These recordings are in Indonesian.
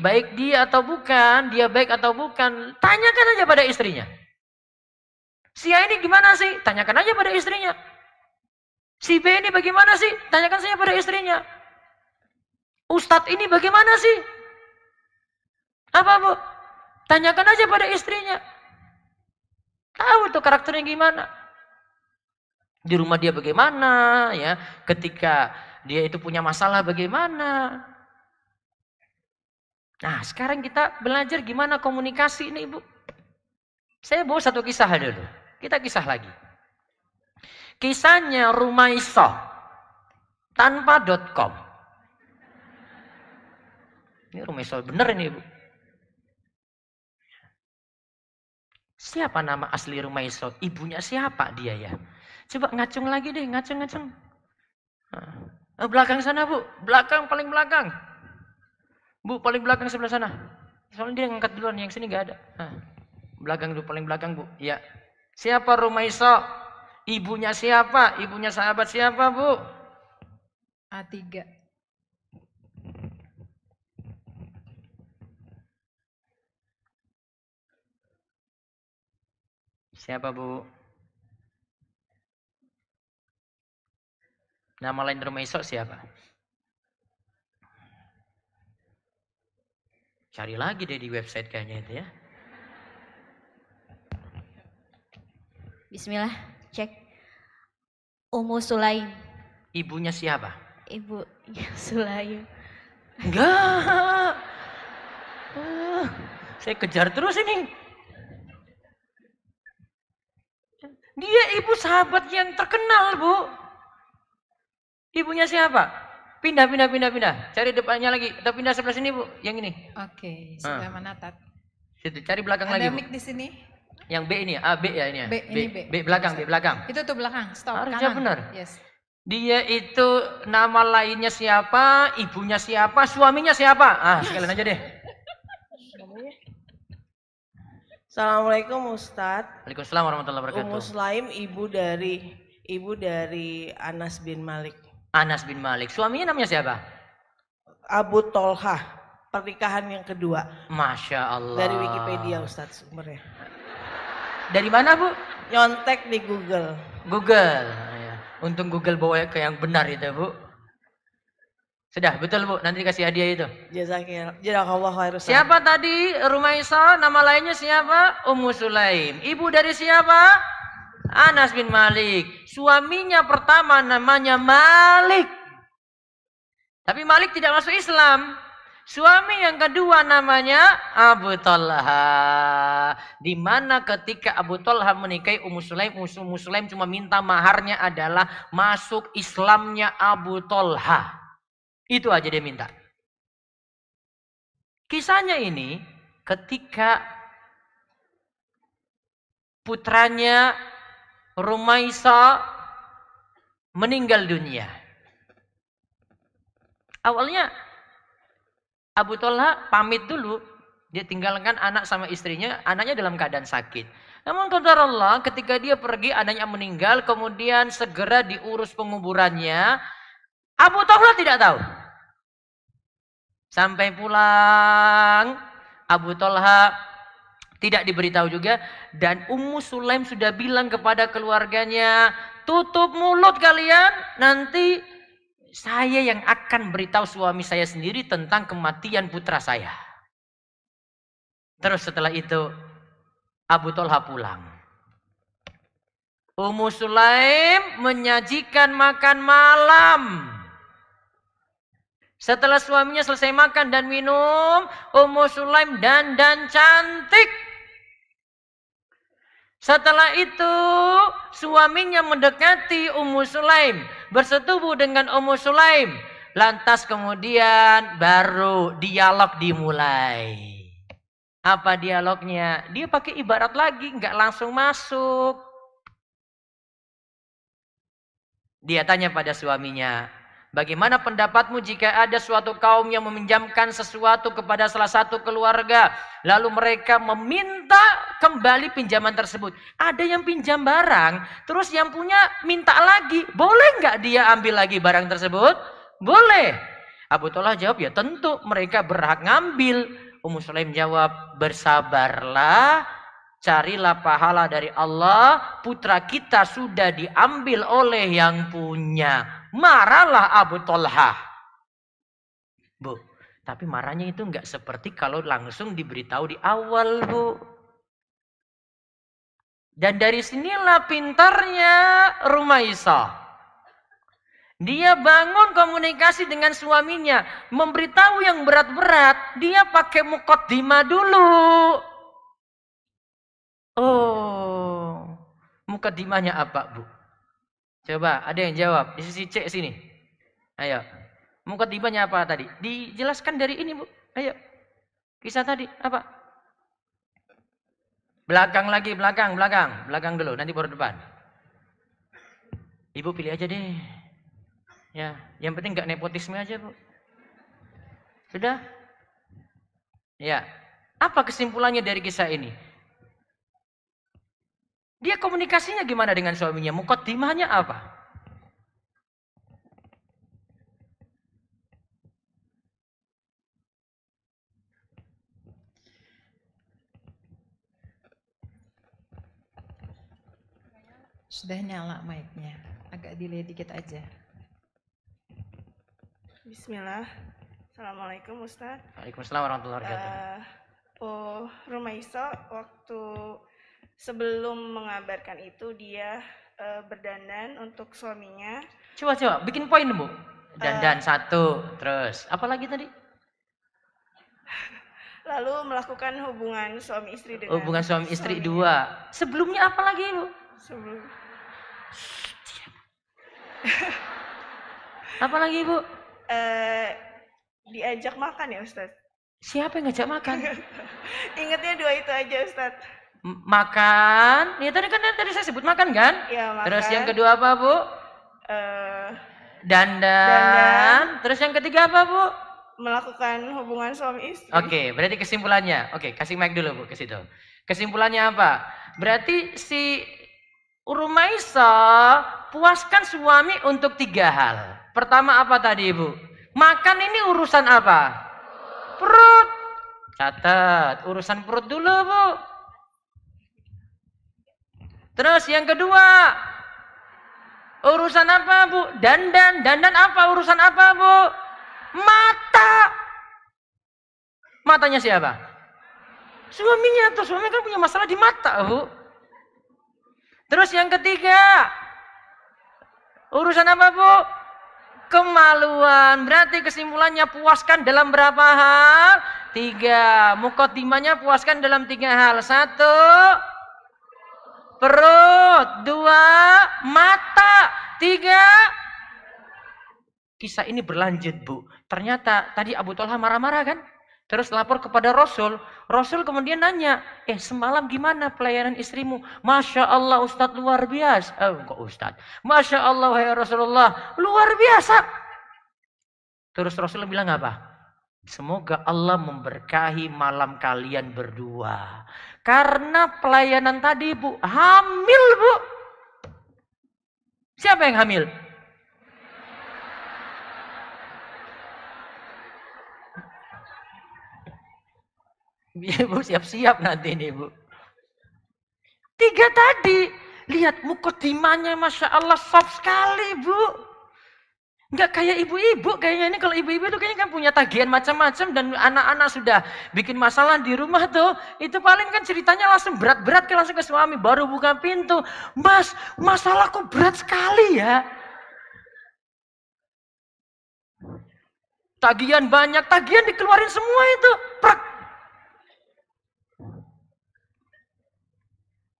baik dia atau bukan, dia baik atau bukan, tanyakan aja pada istrinya. Si A ini gimana sih? Tanyakan aja pada istrinya. Si B ini bagaimana sih? Tanyakan saja pada istrinya. Ustadz ini bagaimana sih? Apa bu? Tanyakan aja pada istrinya. Tahu tuh karakternya gimana. Di rumah dia bagaimana, ya. Ketika dia itu punya masalah bagaimana. Nah, sekarang kita belajar gimana komunikasi ini, Ibu. Saya bawa satu kisah dulu. Kita kisah lagi. Kisahnya Rumaiso tanpa .com. Ini Rumaiso bener ini, Ibu. Siapa nama asli Rumaiso? Ibunya siapa dia ya? Coba ngacung lagi deh, ngacung. Belakang sana bu, belakang paling belakang. Bu paling belakang sebelah sana. Soalnya dia ngangkat duluan, yang sini nggak ada. Belakang dulu, paling belakang bu. Ya. Siapa Rumaiso? Ibunya siapa? Ibunya sahabat siapa bu? A3. Siapa bu? Nama lain Rumaiso siapa? Cari lagi deh di website kayaknya itu ya. Bismillah, cek. Ummu Sulaim. Ibunya siapa? Ibunya Sulaim. Enggak. Saya kejar terus ini. Dia ibu sahabat yang terkenal bu. Ibunya siapa? Pindah. Cari depannya lagi. Atau pindah sebelah sini bu. Yang ini. Oke, sebelah mana Tat? Situ, cari belakang ada lagi. Ada mic di sini. Yang B ini, A, B ya ini ya. B. B belakang. Itu tuh belakang. Stop. Harusnya kanan. benar. Yes. Dia itu nama lainnya siapa? Ibunya siapa? Suaminya siapa? Sekalian aja deh. Assalamualaikum Ustadz. Waalaikumsalam warahmatullahi wabarakatuh. Ummu Sulaim ibu dari Anas bin Malik. Anas bin Malik. Suaminya namanya siapa? Abu Tolha. Pernikahan yang kedua. Masya Allah. Dari Wikipedia Ustadz sumbernya. Dari mana bu? Nyontek di Google. Ya. Untung Google bawa ke yang benar itu bu. Sudah betul bu. Nanti kasih hadiah itu. Jazakallah khair. Siapa tadi? Rumaiso. Nama lainnya siapa? Ummu Sulaim. Ibu dari siapa? Anas bin Malik. Suaminya pertama namanya Malik. Tapi Malik tidak masuk Islam. Suami yang kedua namanya Abu Tolha. Di mana ketika Abu Tolha menikahi Ummu Sulaim, Ummu Sulaim cuma minta maharnya adalah masuk Islamnya Abu Tolha. Itu aja dia minta. Kisahnya ini ketika putranya Rumaiso meninggal dunia. Awalnya Abu Tolha pamit dulu. Dia tinggalkan anak sama istrinya. Anaknya dalam keadaan sakit. Namun qadarullah ketika dia pergi anaknya meninggal. Kemudian segera diurus penguburannya. Abu Tolha tidak tahu. Sampai pulang Abu Tolha tidak diberitahu juga. Dan Ummu Sulaim sudah bilang kepada keluarganya, tutup mulut kalian, nanti saya yang akan beritahu suami saya sendiri tentang kematian putra saya. Terus setelah itu Abu Tolha pulang. Ummu Sulaim menyajikan makan malam. Setelah suaminya selesai makan dan minum, Ummu Sulaim dandan cantik. Setelah itu suaminya mendekati Ummu Sulaim, bersetubuh dengan Ummu Sulaim. Lantas kemudian baru dialog dimulai. Apa dialognya? Dia pakai ibarat lagi, nggak langsung masuk. Dia tanya pada suaminya, bagaimana pendapatmu jika ada suatu kaum yang meminjamkan sesuatu kepada salah satu keluarga, lalu mereka meminta kembali pinjaman tersebut. Ada yang pinjam barang, terus yang punya minta lagi. Boleh nggak dia ambil lagi barang tersebut? Boleh. Abu Talha jawab, ya tentu mereka berhak ngambil. Ummu Sulaim jawab, bersabarlah, carilah pahala dari Allah. Putra kita sudah diambil oleh yang punya. Marahlah Abu Talha. Bu, tapi marahnya itu enggak seperti kalau langsung diberitahu di awal, Bu. Dan dari sinilah pintarnya Rumaisah. Dia bangun komunikasi dengan suaminya. Memberitahu yang berat-berat. Dia pakai muqaddimah dulu. Oh. Muqaddimahnya apa, Bu? Coba ada yang jawab. Di sisi C sini. Ayo. Muqaddimahnya apa tadi? Dijelaskan dari ini, Bu. Ayo. Kisah tadi apa? Belakang lagi, belakang. Belakang dulu, nanti baru depan. Ibu pilih aja deh. Ya, yang penting nggak nepotisme aja, Bu. Sudah? Ya. Apa kesimpulannya dari kisah ini? Dia komunikasinya gimana dengan suaminya? Muqaddimahnya apa? Sudah nyala mic-nya. Agak delay dikit aja. Bismillah. Assalamualaikum Ustadz. Waalaikumsalam warahmatullahi wabarakatuh. Rumaisah waktu sebelum mengabarkan itu dia berdandan untuk suaminya. Coba, bikin poin, Bu. Dandan satu, terus apa lagi tadi? Lalu melakukan hubungan suami istri dengan Hubungan suami istri suaminya. 2. Sebelumnya apa lagi, Bu? Sebelum Apa lagi, Bu? diajak makan ya Ustadz. Siapa yang ngajak makan? Ingatnya 2 itu aja Ustadz. Makan. Ya tadi saya sebut makan kan? Ya, makan. Terus yang kedua apa, Bu? Dandan. Terus yang ketiga apa, Bu? Melakukan hubungan suami istri. Oke, berarti kesimpulannya. Oke, kasih mic dulu, Bu, ke situ. Kesimpulannya apa? Berarti si Rumaisah puaskan suami untuk 3 hal. Pertama apa tadi, Bu? Makan ini urusan apa? Perut. Catat, urusan perut dulu, Bu. Terus yang kedua, urusan apa, Bu? Dandan. Dandan apa? Urusan apa, Bu? Mata. Matanya siapa? Suaminya tuh. Suami kan punya masalah di mata, Bu. Terus yang ketiga, urusan apa, Bu? Kemaluan. Berarti kesimpulannya puaskan dalam berapa hal? 3. Muqaddimahnya puaskan dalam 3 hal. 1, perut. 2, mata. 3. Kisah ini berlanjut, Bu. Ternyata tadi Abu Talha marah-marah kan? Terus lapor kepada Rasul. Rasul kemudian nanya, semalam gimana pelayanan istrimu? Masya Allah Ustadz luar biasa. Kok Ustadz? Masya Allah ya Rasulullah, luar biasa. Terus Rasul bilang apa? Semoga Allah memberkahi malam kalian berdua. Karena pelayanan tadi, Bu, hamil, Bu. Siapa yang hamil? Ibu siap-siap nanti nih, Bu. 3 tadi. Lihat muqaddimahnya, Masya Allah soft sekali, Bu. Enggak kayak ibu-ibu kayaknya. Ini kalau ibu-ibu itu kayaknya kan punya tagihan macam-macam. Dan anak-anak sudah bikin masalah di rumah tuh. Itu paling kan ceritanya langsung berat-berat ke langsung ke suami. Baru buka pintu. Mas, masalahku berat sekali ya. Tagihan banyak. Tagihan dikeluarin semua itu. Prak.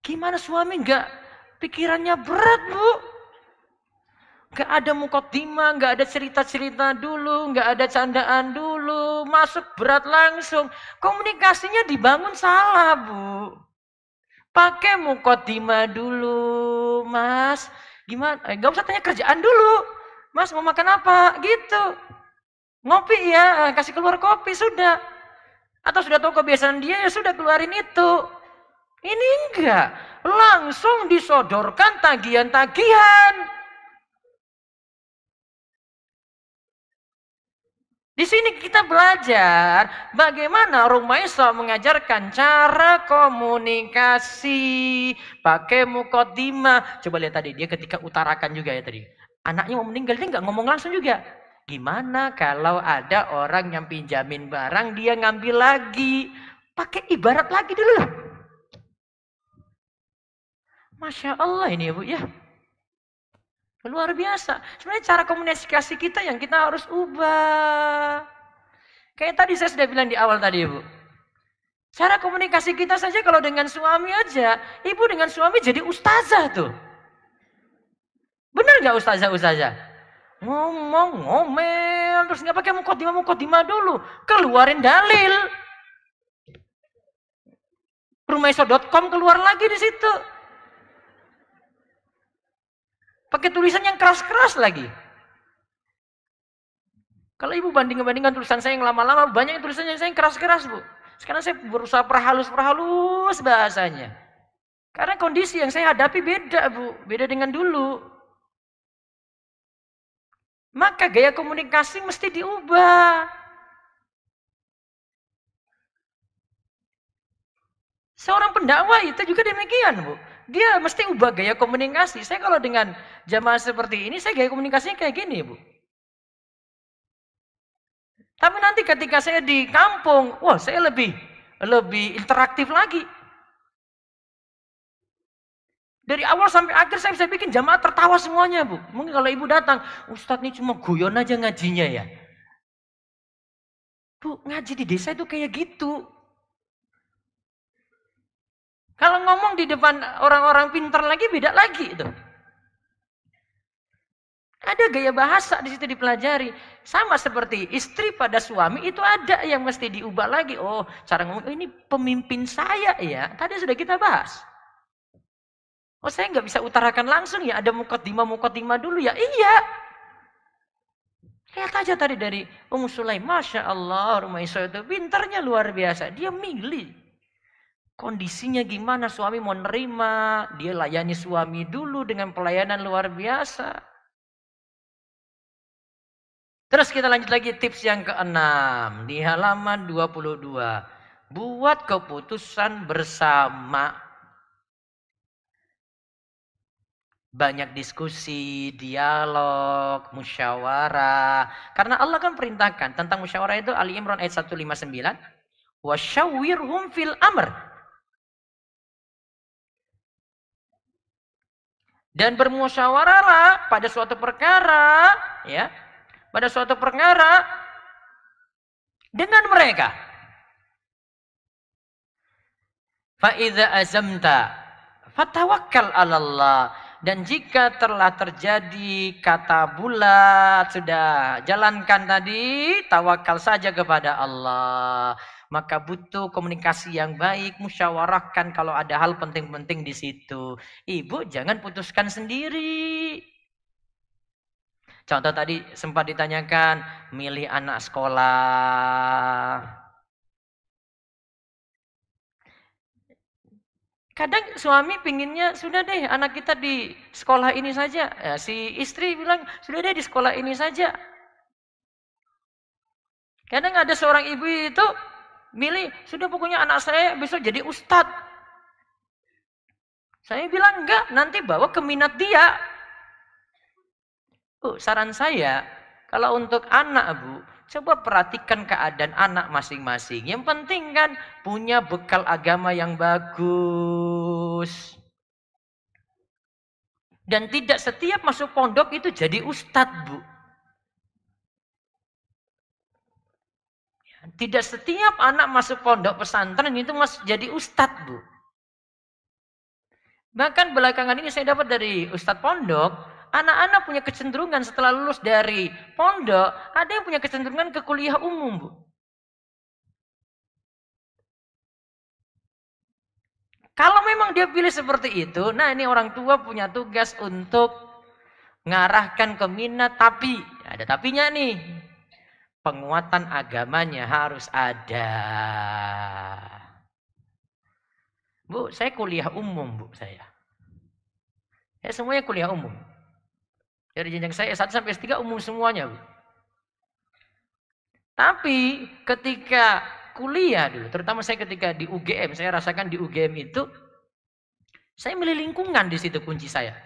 Gimana suami enggak pikirannya berat, Bu? Enggak ada muqaddimah, enggak ada cerita-cerita dulu, enggak ada candaan dulu, masuk berat langsung. Komunikasinya dibangun salah, Bu. Pakai muqaddimah dulu, Mas. Gimana? Enggak usah tanya kerjaan dulu. Mas mau makan apa? Gitu. Ngopi ya, kasih keluar kopi sudah. Atau sudah tahu kebiasaan dia, ya sudah keluarin itu. Ini enggak, langsung disodorkan tagihan-tagihan. Di sini kita belajar bagaimana Rumaisa mengajarkan cara komunikasi pakai mukaddimah. Coba lihat tadi dia ketika utarakan juga ya tadi. Anaknya mau meninggal dia nggak ngomong langsung juga. Gimana kalau ada orang yang pinjamin barang dia ngambil lagi? Pakai ibarat lagi dulu lah. Masya Allah ini ya Bu ya. Luar biasa. Sebenarnya cara komunikasi kita yang kita harus ubah. Kayak tadi saya sudah bilang di awal tadi, Bu. Cara komunikasi kita saja kalau dengan suami aja, ibu dengan suami jadi ustazah tuh. Benar nggak ustazah? Ngomong, ngomel, terus nggak pakai mukaddimah dulu. Keluarin dalil. Rumaiso.com keluar lagi di situ. Pakai tulisan yang keras-keras lagi. Kalau ibu bandingkan tulisan saya yang lama-lama, banyak yang tulisannya saya yang keras-keras, Bu. Sekarang saya berusaha perhalus bahasanya. Karena kondisi yang saya hadapi beda, Bu. Beda dengan dulu. Maka gaya komunikasi mesti diubah. Seorang pendakwah itu juga demikian, Bu. Dia mesti ubah gaya komunikasi. Saya kalau dengan jamaah seperti ini, saya gaya komunikasinya kayak gini, Bu. Tapi nanti ketika saya di kampung, wah saya lebih interaktif lagi. Dari awal sampai akhir saya bisa bikin jamaah tertawa semuanya, Bu. Mungkin kalau ibu datang, Ustadz ini cuma guyon aja ngajinya ya. Bu, ngaji di desa itu kayak gitu. Kalau ngomong di depan orang-orang pintar lagi, beda lagi itu. Ada gaya bahasa di situ dipelajari. Sama seperti istri pada suami itu ada yang mesti diubah lagi. Oh, cara ngomong, oh, ini pemimpin saya ya. Tadi sudah kita bahas. Oh, saya nggak bisa utarakan langsung ya. Ada mukaddimah dulu ya. Iya. Lihat aja tadi dari Ummu Sulaim. Masya Allah, Rumaisa itu pintarnya luar biasa. Dia milih. Kondisinya gimana, suami mau nerima, dia layani suami dulu dengan pelayanan luar biasa. Terus kita lanjut lagi tips yang ke-6 di halaman 22. Buat keputusan bersama. Banyak diskusi, dialog, musyawarah. Karena Allah kan perintahkan tentang musyawarah itu Ali Imran ayat 159. Wasyawwirhum fil amr. Dan bermusyawarahlah pada suatu perkara, ya, pada suatu perkara dengan mereka. Fa idza azamta fatawakkal 'alallah. Dan jika telah terjadi kata bulat, sudah jalankan tadi, tawakal saja kepada Allah. Maka butuh komunikasi yang baik, musyawarahkan kalau ada hal penting-penting di situ. Ibu jangan putuskan sendiri. Contoh tadi sempat ditanyakan, milih anak sekolah. Kadang suami pinginnya, sudah deh anak kita di sekolah ini saja. Ya, si istri bilang, sudah deh di sekolah ini saja. Kadang ada seorang ibu itu milih, sudah pokoknya anak saya besok jadi ustadz. Saya bilang enggak, nanti bawa ke minat dia. Saran saya, kalau untuk anak, Bu, coba perhatikan keadaan anak masing-masing. Yang penting kan punya bekal agama yang bagus. Dan tidak setiap masuk pondok itu jadi ustadz, Bu. Tidak setiap anak masuk pondok pesantren itu jadi ustadz, Bu. Bahkan belakangan ini saya dapat dari ustadz pondok, anak-anak punya kecenderungan setelah lulus dari pondok, ada yang punya kecenderungan ke kuliah umum, Bu. Kalau memang dia pilih seperti itu, nah ini orang tua punya tugas untuk ngarahkan ke minat, tapi ada tapinya nih. Penguatan agamanya harus ada. Bu, saya kuliah umum, Bu, saya. Ya semuanya kuliah umum. Dari jenjang saya S1 sampai S3 umum semuanya, Bu. Tapi ketika kuliah dulu, terutama saya ketika di UGM, saya rasakan di UGM itu, saya milih lingkungan di situ kunci saya.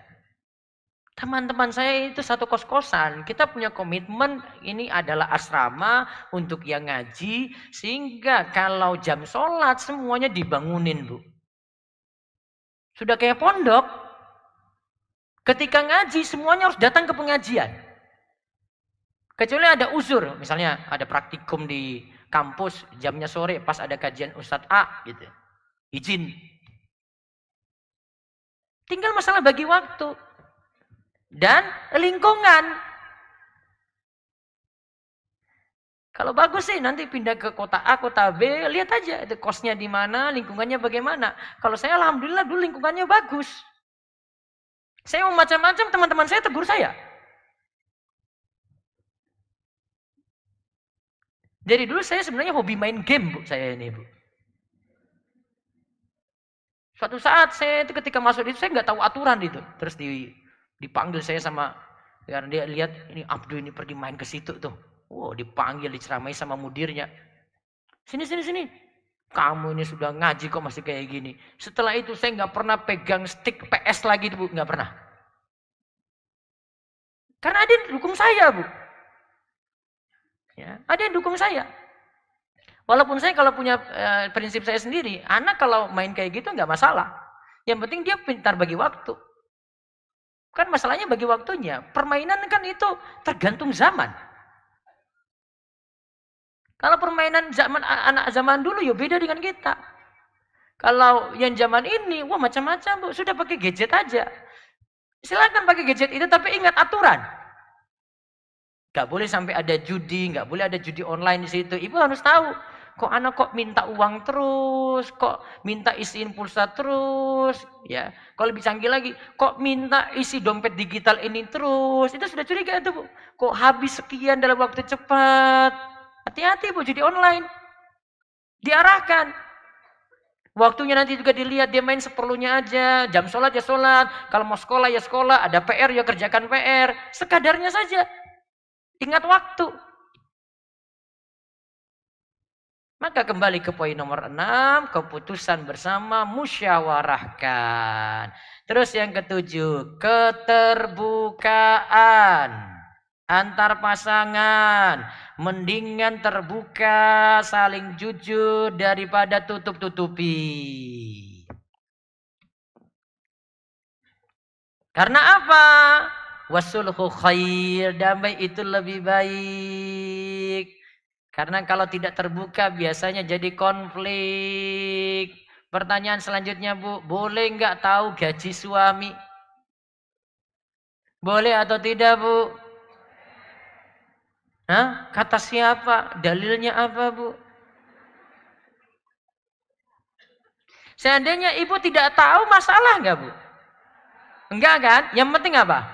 Teman-teman saya itu satu kos-kosan, kita punya komitmen ini adalah asrama untuk yang ngaji, sehingga kalau jam sholat semuanya dibangunin, Bu. Sudah kayak pondok, ketika ngaji semuanya harus datang ke pengajian. Kecuali ada uzur, misalnya ada praktikum di kampus, jamnya sore, pas ada kajian Ustadz A, gitu. Izin. Tinggal masalah bagi waktu. Dan lingkungan. Kalau bagus sih nanti pindah ke kota A, kota B, lihat aja itu kosnya di mana, lingkungannya bagaimana. Kalau saya alhamdulillah dulu lingkungannya bagus. Saya mau macam-macam, teman-teman saya tegur saya. Dari dulu saya sebenarnya hobi main game, Bu, saya ini, Bu. Suatu saat saya itu ketika masuk itu saya nggak tahu aturan itu. Terus dipanggil saya sama, karena dia lihat ini Abdul ini pergi main ke situ tuh. Wow, dipanggil, diceramai sama mudirnya. Sini. Kamu ini sudah ngaji kok masih kayak gini. Setelah itu saya nggak pernah pegang stick PS lagi, Bu, nggak pernah. Karena ada yang dukung saya, Bu. Ya, ada yang dukung saya. Walaupun saya kalau punya prinsip saya sendiri, anak kalau main kayak gitu nggak masalah. Yang penting dia pintar bagi waktu. Kan masalahnya bagi waktunya. Permainan kan itu tergantung zaman. Kalau permainan anak zaman dulu ya beda dengan kita. Kalau yang zaman ini, wah macam-macam, Bu. Sudah pakai gadget aja. Silakan pakai gadget itu, tapi ingat aturan. Gak boleh sampai ada judi, gak boleh ada judi online di situ. Ibu harus tahu, kok anak kok minta uang terus, kok minta isiin pulsa terus, ya. Kalau lebih canggih lagi, kok minta isi dompet digital ini terus, itu sudah curiga itu, Bu. Kok habis sekian dalam waktu cepat. Hati-hati, Bu, judi online. Diarahkan. Waktunya nanti juga dilihat, dia main seperlunya aja, jam sholat ya sholat, kalau mau sekolah ya sekolah, ada PR ya kerjakan PR, sekadarnya saja. Ingat waktu. Maka kembali ke poin nomor 6, keputusan bersama musyawarahkan. Terus yang ketujuh, keterbukaan antar pasangan. Mendingan terbuka, saling jujur daripada tutup-tutupi. Karena apa? Wasulhu khair, damai itu lebih baik. Karena kalau tidak terbuka biasanya jadi konflik. Pertanyaan selanjutnya, Bu, boleh nggak tahu gaji suami? Boleh atau tidak, Bu? Hah? Kata siapa? Dalilnya apa, Bu? Seandainya ibu tidak tahu, masalah nggak, Bu? Enggak kan? Yang penting apa?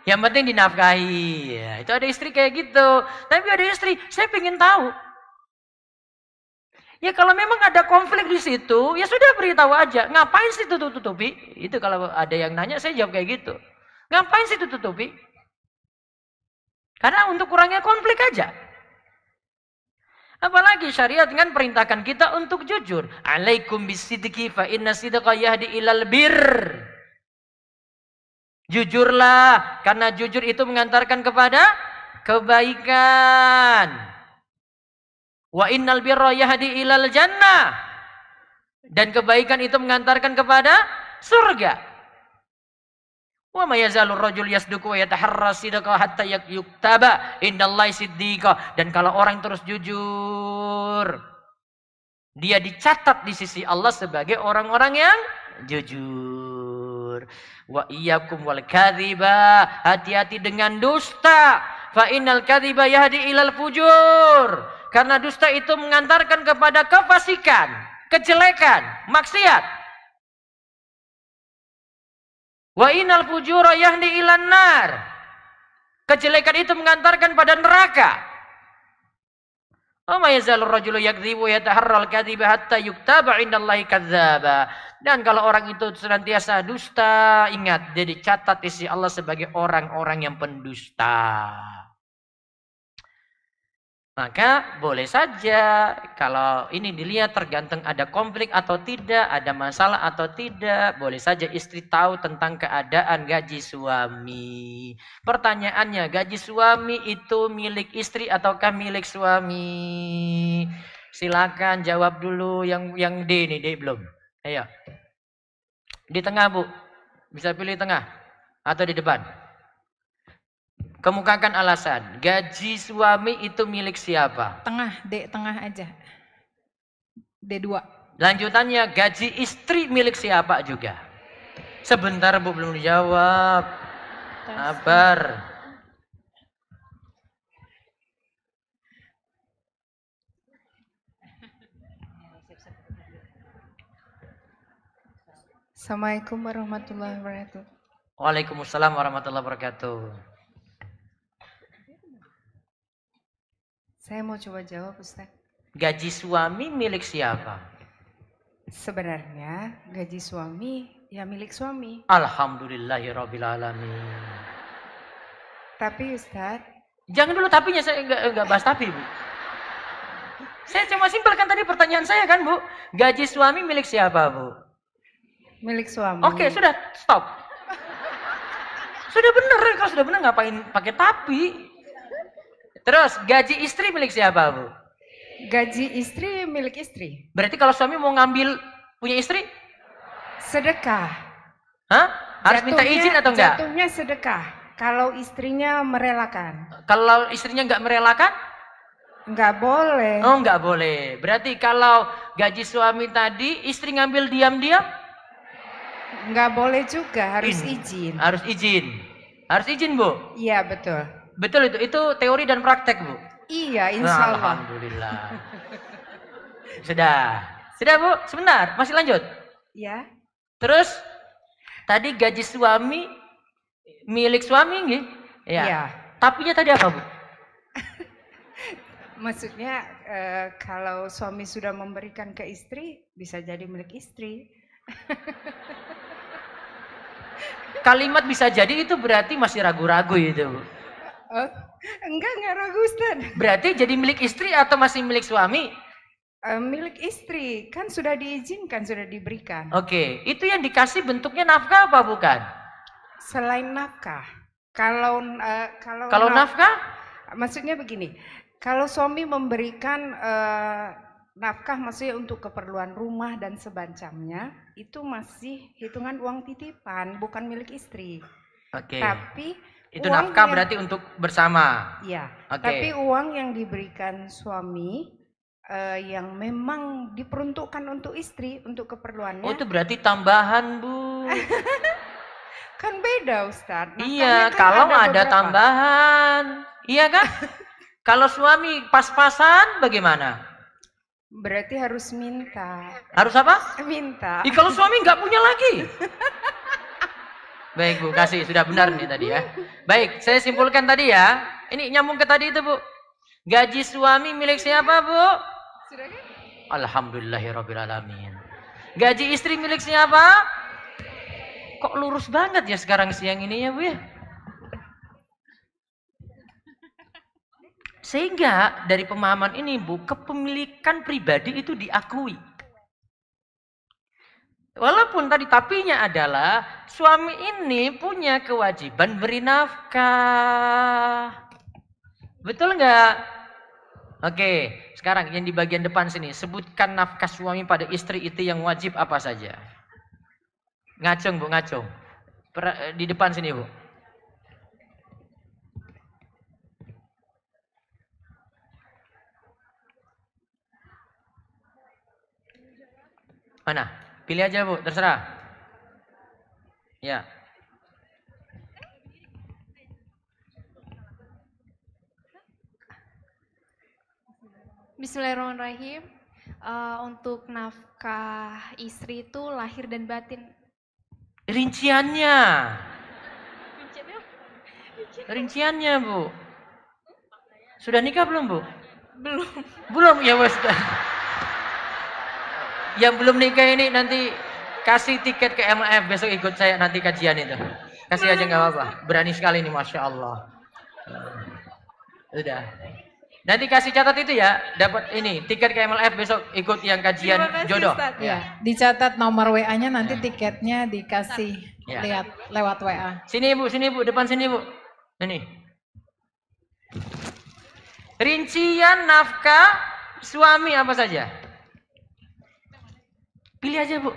Yang penting dinafkahi. Ya, itu ada istri kayak gitu. Tapi ada istri, saya pengen tahu. Ya kalau memang ada konflik di situ, ya sudah beritahu aja. Ngapain sih tutup-tutupi? Itu kalau ada yang nanya, saya jawab kayak gitu. Ngapain sih tutup-tutupi? Karena untuk kurangnya konflik aja. Apalagi syariat kan perintahkan kita untuk jujur. Alaikum bisidqi fa inna sidqa yahdi ilal birr. Jujurlah, karena jujur itu mengantarkan kepada kebaikan. Wa innal birra yahdi ilal jannah. Dan kebaikan itu mengantarkan kepada surga. Wa may yazalur rajul yasduqu wa yataharra sidqa hatta yuktaba indallahi siddiqa. Dan kalau orang terus jujur, dia dicatat di sisi Allah sebagai orang-orang yang jujur. Wa iyyakum wal kadhiba, hati-hati dengan dusta. Fa innal kadhiba yahdi ilal fujur. Karena dusta itu mengantarkan kepada kefasikan, kejelekan, maksiat. Wa innal fujura yahdi ilan nar. Kejelekan itu mengantarkan pada neraka. Wa may yazalur rajulu yakdzibu yataharral kadhiba hatta yuktaba indallahi kadzdzaba. Dan kalau orang itu senantiasa dusta, ingat dia dicatat di sisi Allah sebagai orang-orang yang pendusta. Maka boleh saja kalau ini dilihat tergantung ada konflik atau tidak, ada masalah atau tidak. Boleh saja istri tahu tentang keadaan gaji suami. Pertanyaannya, gaji suami itu milik istri ataukah milik suami? Silakan jawab dulu yang D nih, D belum. Ayo. Di tengah, Bu. Bisa pilih tengah atau di depan. Kemukakan alasan. Gaji suami itu milik siapa? Tengah, D tengah aja. D2. Lanjutannya, gaji istri milik siapa juga? Sebentar, Bu, belum dijawab. Sabar. Assalamualaikum warahmatullahi wabarakatuh. Waalaikumsalam warahmatullahi wabarakatuh. Saya mau coba jawab, Ustaz. Gaji suami milik siapa? Sebenarnya gaji suami ya milik suami. Alhamdulillahirrabbilalamin. Tapi Ustaz, Jangan dulu tapinya, saya enggak bahas tapi, Bu. Saya cuma simpelkan tadi pertanyaan saya kan, Bu. Gaji suami milik siapa, Bu? milik suami. Oke, sudah, stop. Sudah benar, kalau sudah benar ngapain pakai tapi? Terus, gaji istri milik siapa, Bu? Gaji istri milik istri. Berarti kalau suami mau ngambil punya istri? Sedekah. Hah? Harus minta izin atau enggak? Jatuhnya sedekah. Kalau istrinya merelakan. Kalau istrinya enggak merelakan? Enggak boleh. Oh, enggak boleh. Berarti kalau gaji suami tadi, istri ngambil diam-diam? Enggak boleh juga, harus izin. Harus izin. Harus izin, Bu? Iya, betul. Betul itu. Itu teori dan praktek, Bu? Iya, insya Allah. Alhamdulillah. Sudah. Sudah, Bu? Sebentar, masih lanjut? Ya. Terus, tadi gaji suami, milik suami, nggih? Ya. Iya. Tapinya tadi apa, Bu? Maksudnya kalau suami sudah memberikan ke istri, bisa jadi milik istri. Kalimat bisa jadi itu berarti masih ragu-ragu itu, Bu. Oh, enggak ragu Ustaz. Berarti jadi milik istri atau masih milik suami? Milik istri, kan sudah diizinkan, sudah diberikan. Oke, itu yang dikasih bentuknya nafkah apa bukan? Selain nafkah, kalau Nafkah? maksudnya begini, kalau suami memberikan nafkah maksudnya untuk keperluan rumah dan sebagainya, itu masih hitungan uang titipan, bukan milik istri. Oke. Tapi Itu uang nafkah yang- berarti untuk bersama. Iya. Oke. Tapi uang yang diberikan suami yang memang diperuntukkan untuk istri, untuk keperluannya, Oh, itu berarti tambahan, Bu. kan beda Ustadz. Iya, Nafkahnya kan kalau ada beberapa. tambahan. Iya kan? Kalau suami pas-pasan bagaimana? Berarti harus minta. Harus apa? Minta. Kalau suami nggak punya lagi. Baik, Bu, kasih. Sudah benar nih tadi ya. Baik, saya simpulkan tadi ya. Ini nyambung ke tadi itu, Bu. Gaji suami milik siapa, Bu? Sudah kan? Alhamdulillahirrabbilalamin. Gaji istri milik siapa? Kok lurus banget ya sekarang siang ini ya, Bu ya? Sehingga dari pemahaman ini, Bu, kepemilikan pribadi itu diakui. Walaupun tadi tapinya adalah suami ini punya kewajiban beri nafkah. Betul nggak? Oke, sekarang yang di bagian depan sini, sebutkan nafkah suami pada istri itu yang wajib apa saja. Ngacung, Bu, ngacung. Di depan sini, Bu. Mana? Pilih aja, Bu, terserah. Ya. Bismillahirrahmanirrahim. Untuk nafkah istri itu lahir dan batin. Rinciannya. Rinciannya, Bu. Sudah nikah belum, Bu? Belum. Belum, ya, Bos. Yang belum nikah ini nanti kasih tiket ke MF, besok ikut saya nanti kajian itu. Kasih aja nggak apa-apa. Berani sekali nih, Masya Allah. Udah. Nanti kasih catat itu ya, dapat ini tiket ke MLF besok ikut yang kajian Terima kasih, jodoh. Ustadz. Ya, dicatat nomor WA-nya, nanti tiketnya dikasih Ya. lihat lewat WA. Sini Bu, depan sini Bu. Ini. Rincian nafkah suami apa saja? Pilih aja Bu.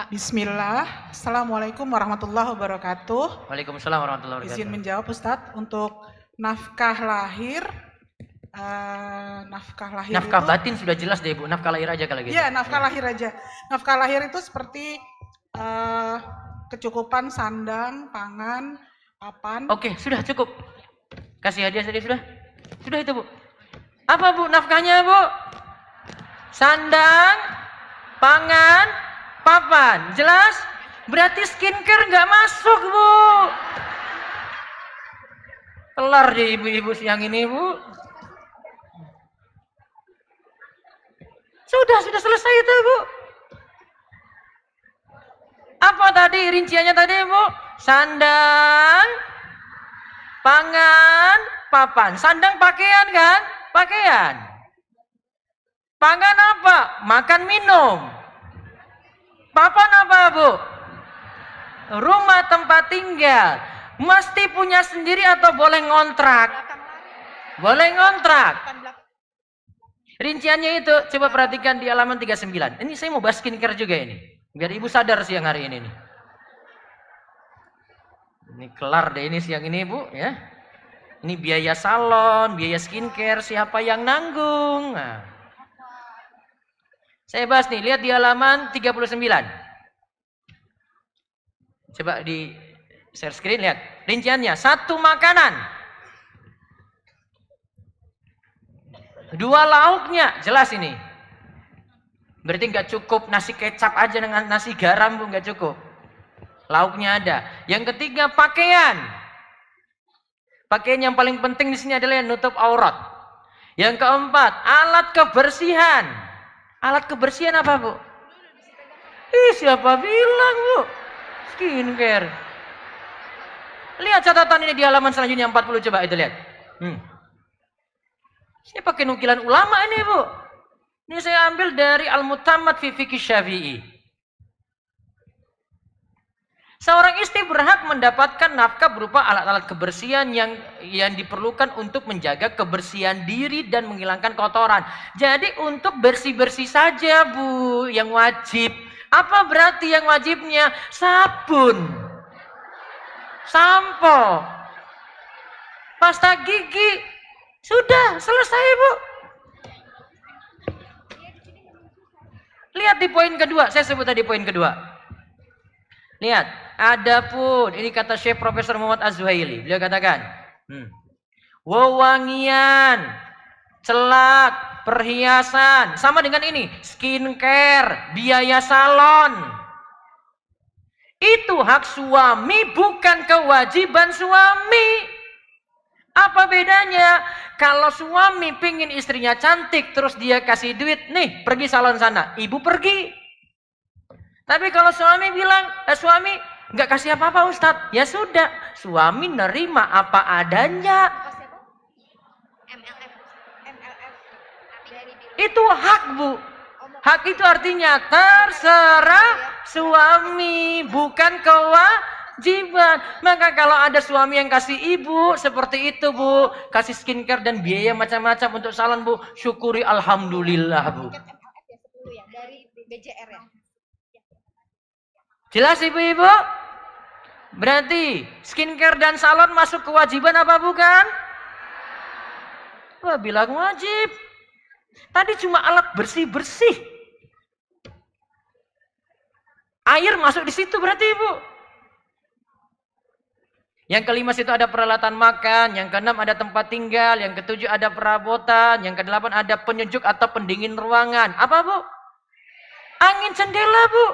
Bismillah, Assalamualaikum warahmatullahi wabarakatuh. Waalaikumsalam warahmatullahi wabarakatuh. Izin menjawab Ustadz, untuk nafkah lahir, Nafkah itu, batin sudah jelas deh Bu, nafkah lahir aja kalau gitu. ya nafkah lahir aja. Nafkah lahir itu seperti kecukupan sandang, pangan, papan. Oke, sudah cukup. Kasih hadiah tadi sudah. Sudah itu Bu. Apa Bu nafkahnya Bu? Sandang, pangan, papan. Jelas? Berarti skincare nggak masuk Bu. Kelar deh ibu-ibu siang ini Bu. Sudah selesai itu Bu. Apa tadi rinciannya tadi Bu? Sandang, pangan, papan. Sandang pakaian kan? Pakaian. Pangan apa? Makan minum. Papan apa Bu? Rumah tempat tinggal. Mesti punya sendiri atau boleh ngontrak? Boleh ngontrak. Rinciannya itu coba perhatikan di halaman 39. Ini saya mau bahas skincare juga ini. Biar ibu sadar siang hari ini nih. Ini kelar deh ini siang ini Bu ya. Ini biaya salon, biaya skincare, siapa yang nanggung? Nah. Saya bahas nih, lihat di halaman 39. Coba di share screen, lihat. Rinciannya, 1 makanan. 2 lauknya, jelas ini. Berarti nggak cukup nasi kecap aja dengan nasi garam Bu, nggak cukup. Lauknya ada. Yang ketiga, pakaian. Pakaian yang paling penting di sini adalah yang nutup aurat. Yang keempat, alat kebersihan. Alat kebersihan apa Bu? Siapa bilang Bu? Skincare. Lihat catatan ini di halaman selanjutnya 40, coba itu lihat. Saya pakai nukilan ulama ini Bu. Ini saya ambil dari Al-Mutamad fi Fiqh Syafi'i. Seorang istri berhak mendapatkan nafkah berupa alat-alat kebersihan yang diperlukan untuk menjaga kebersihan diri dan menghilangkan kotoran. Jadi untuk bersih-bersih saja Bu yang wajib. Apa berarti yang wajibnya? Sabun, sampo, pasta gigi. Sudah selesai Bu. Lihat di poin kedua, saya sebut tadi poin kedua. Lihat, adapun ini kata Syekh Profesor Muhammad Az-Zuhaili, beliau katakan, wewangian, celak, perhiasan, sama dengan ini, skincare, biaya salon. Itu hak suami, bukan kewajiban suami. Apa bedanya? Kalau suami pingin istrinya cantik, terus dia kasih duit, nih pergi salon sana, ibu pergi. Tapi kalau suami bilang, suami nggak kasih apa-apa Ustadz, ya sudah, suami nerima apa adanya. Itu hak Bu. Hak itu artinya terserah suami, bukan kewajiban. Maka kalau ada suami yang kasih ibu seperti itu Bu, kasih skincare dan biaya macam-macam untuk salon Bu, syukuri alhamdulillah Bu. Jelas ibu-ibu? Berarti skincare dan salon masuk kewajiban apa bukan? Wah, bilang wajib. Tadi cuma alat bersih-bersih. Air masuk di situ berarti Ibu. Yang kelima situ ada peralatan makan, yang keenam ada tempat tinggal, yang ketujuh ada perabotan, yang kedelapan ada penyejuk atau pendingin ruangan. Apa Bu? Angin jendela Bu.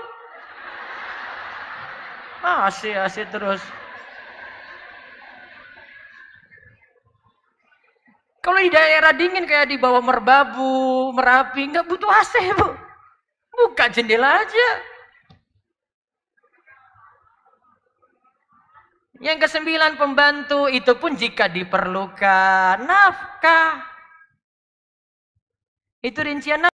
AC terus. Kalau di daerah dingin kayak di bawah Merbabu, Merapi, nggak butuh AC Bu. Buka jendela aja. Yang ke-9 pembantu, itu pun jika diperlukan nafkah. Itu rincian